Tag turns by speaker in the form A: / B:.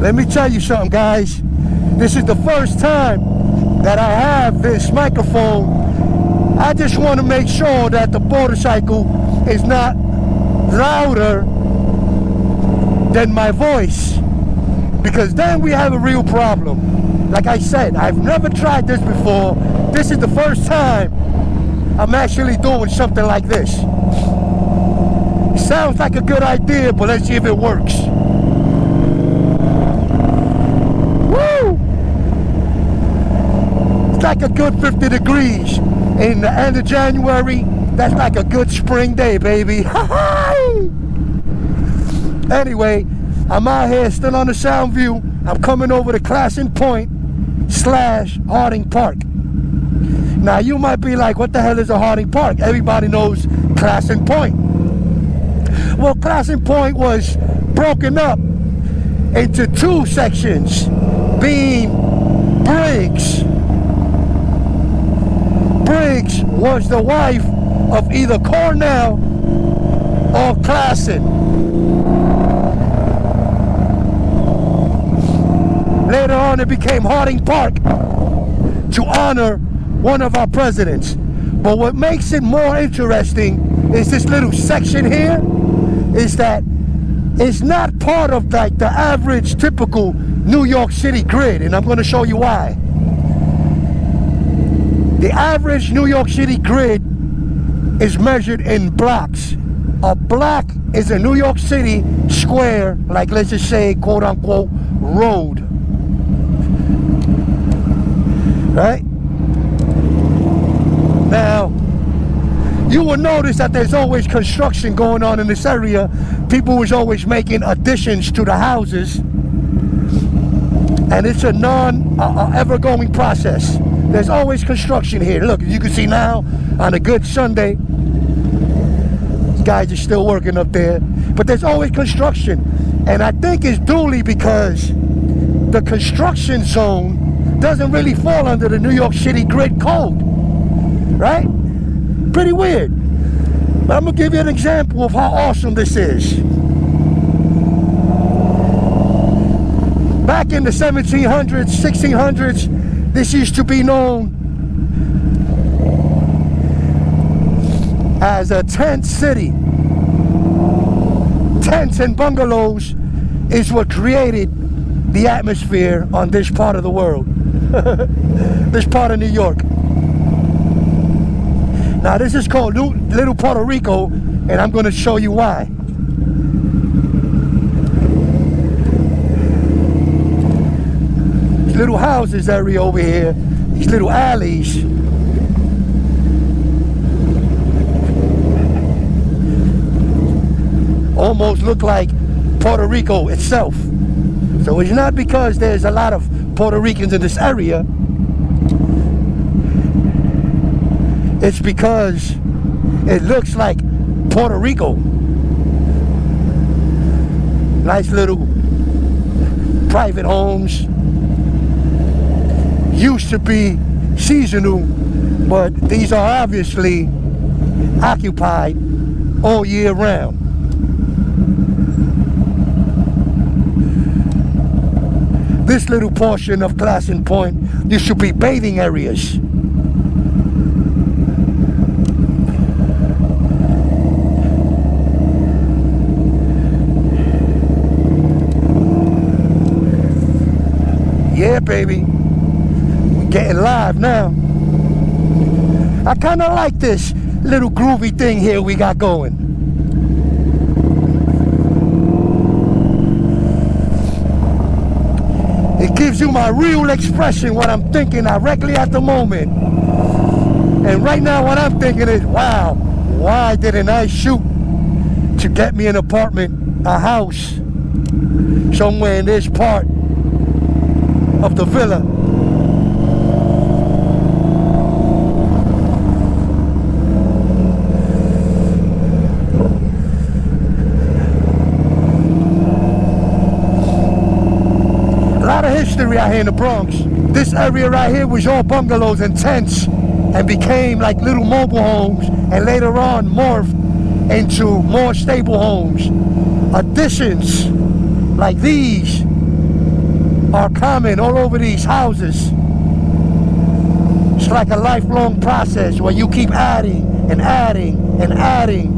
A: Let me tell you something, guys. This is the first time that I have this microphone. I just want to make sure that the motorcycle is not louder than my voice, because then we have a real problem. Like I said, I've never tried this before. This is the first time I'm actually doing something like this. Sounds like a good idea, but let's see if it works. Woo! It's like a good 50 degrees in the end of January. That's like a good spring day, baby. Anyway, I'm out here still on the Sound View. I'm coming over to Clason Point / Harding Park. Now you might be like, what the hell is a Harding Park? Everybody knows Clason Point. Well, Clason Point was broken up into two sections, being Briggs. Briggs was the wife of either Cornell or Clason. Later on, it became Harding Park to honor one of our presidents. But what makes it more interesting is this little section here, is that it's not part of like the average typical New York City grid, and I'm going to show you why. The average New York City grid is measured in blocks. A block is a New York City square, like let's just say, quote unquote, road. Right? Now, you will notice that there's always construction going on in this area. People was always making additions to the houses. And it's a ever-going process. There's always construction here. Look, you can see now, on a good Sunday, these guys are still working up there. But there's always construction. And I think it's duly because the construction zone doesn't really fall under the New York City grid code. Right? Pretty weird. But I'm going to give you an example of how awesome this is. Back in the 1700s, 1600s, this used to be known as a tent city. Tents and bungalows is what created the atmosphere on this part of the world. This part of New York. Now this is called Little Puerto Rico, and I'm going to show you why. These little houses area over here, these little alleys, almost look like Puerto Rico itself. So it's not because there's a lot of Puerto Ricans in this area. It's because it looks like Puerto Rico. Nice little private homes. Used to be seasonal, but these are obviously occupied all year round. This little portion of Clason Point used to be bathing areas. Yeah, baby, we're getting live now. I kind of like this little groovy thing here we got going. It gives you my real expression, what I'm thinking directly at the moment. And right now what I'm thinking is, wow, why didn't I shoot to get me an apartment, a house, somewhere in this part of the villa? A lot of history out here in the Bronx. This area right here was all bungalows and tents and became like little mobile homes, and later on morphed into more stable homes. Additions like these are common all over these houses. It's like a lifelong process where you keep adding and adding and adding